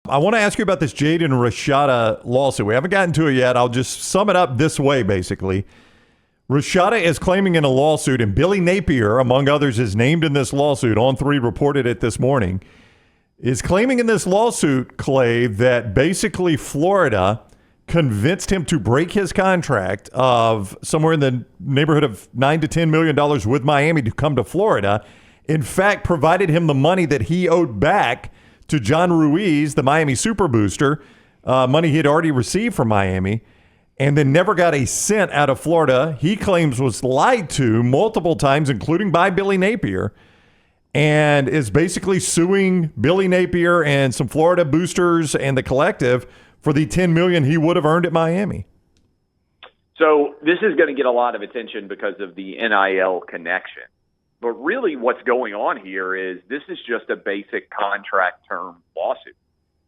I want to ask you about this Jaden Rashada lawsuit. We haven't gotten to it yet. I'll just sum it up this way, basically. Rashada is claiming in a lawsuit, and Billy Napier, among others, is named in this lawsuit. On3 reported it this morning. Is claiming in this lawsuit, Clay, that basically Florida convinced him to break his contract of somewhere in the neighborhood of $9 to $10 million with Miami to come to Florida. In fact, provided him the money that he owed back to John Ruiz, the Miami super booster, money he had already received from Miami, and then never got a cent out of Florida. He claims was lied to multiple times, including by Billy Napier, and is basically suing Billy Napier and some Florida boosters and the collective for the $10 million he would have earned at Miami. So this is going to get a lot of attention because of the NIL connection. But really what's going on here is this is just a basic contract term lawsuit.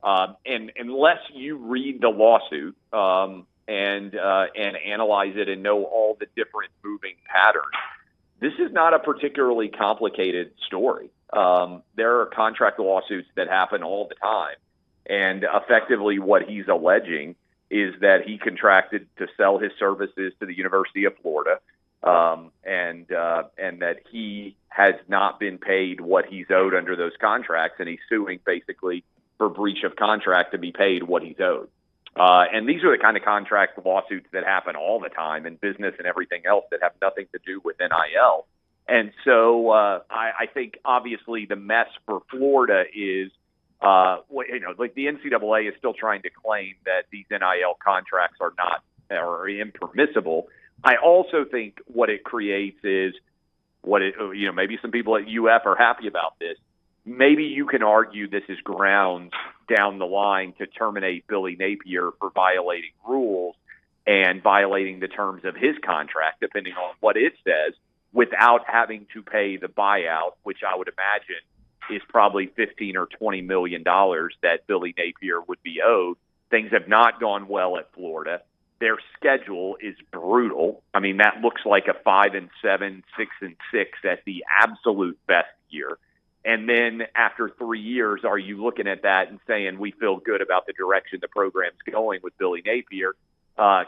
And unless you read the lawsuit and analyze it and know all the different moving patterns, this is not a particularly complicated story. There are contract lawsuits that happen all the time. And effectively what he's alleging is that he contracted to sell his services to the University of Florida, and that he has not been paid what he's owed under those contracts, and he's suing basically for breach of contract to be paid what he's owed. And these are the kind of contract lawsuits that happen all the time in business and everything else that have nothing to do with NIL. And so I think obviously the mess for Florida is, like the NCAA is still trying to claim that these NIL contracts are impermissible. I also think what it creates is maybe some people at UF are happy about this. Maybe you can argue this is grounds down the line to terminate Billy Napier for violating rules and violating the terms of his contract, depending on what it says, without having to pay the buyout, which I would imagine is probably $15 or $20 million that Billy Napier would be owed. Things have not gone well at Florida. Their schedule is brutal. I mean, that looks like a 5-7, 6-6 at the absolute best year. And then after 3 years, are you looking at that and saying we feel good about the direction the program's going with Billy Napier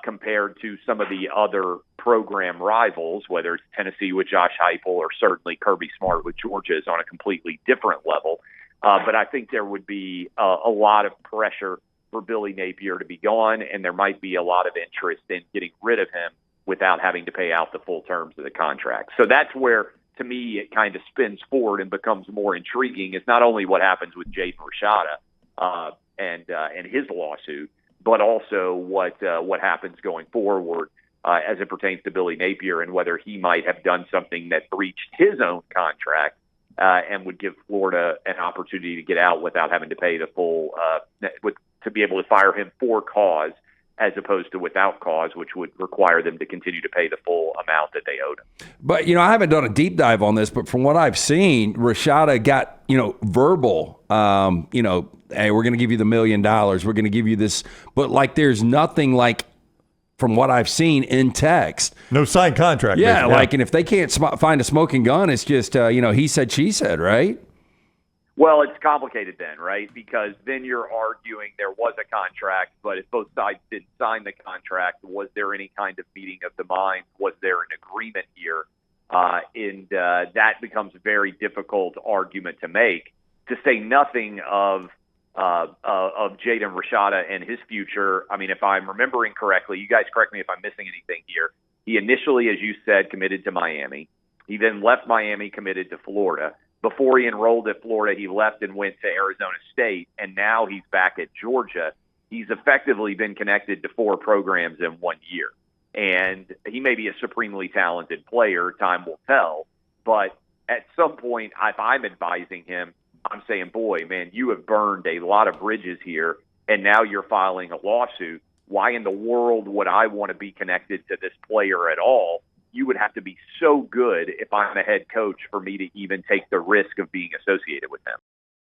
compared to some of the other program rivals, whether it's Tennessee with Josh Heupel or certainly Kirby Smart with Georgia is on a completely different level. But I think there would be a lot of pressure for Billy Napier to be gone, and there might be a lot of interest in getting rid of him without having to pay out the full terms of the contract. So that's where, to me, it kind of spins forward and becomes more intriguing. It's not only what happens with Jaden Rashada and his lawsuit, but also what happens going forward as it pertains to Billy Napier and whether he might have done something that breached his own contract and would give Florida an opportunity to get out without having to pay the full to be able to fire him for cause as opposed to without cause, which would require them to continue to pay the full amount that they owed him. But, I haven't done a deep dive on this, but from what I've seen, Rashada got, verbal, hey, we're going to give you the $1 million. We're going to give you this. But, there's nothing from what I've seen in text. No signed contract. Yeah, and if they can't find a smoking gun, it's just, he said, she said, right? Well, it's complicated then, right? Because then you're arguing there was a contract, but if both sides didn't sign the contract, was there any kind of meeting of the minds? Was there an agreement here? And that becomes a very difficult argument to make, to say nothing of Jaden Rashada and his future. I mean, if I'm remembering correctly, you guys correct me if I'm missing anything here. He initially, as you said, committed to Miami. He then left Miami, committed to Florida. Before he enrolled at Florida, he left and went to Arizona State, and now he's back at Georgia. He's effectively been connected to 4 programs in 1 year. And he may be a supremely talented player, time will tell. But at some point, if I'm advising him, I'm saying, boy, man, you have burned a lot of bridges here, and now you're filing a lawsuit. Why in the world would I want to be connected to this player at all? You would have to be so good if I'm a head coach for me to even take the risk of being associated with them.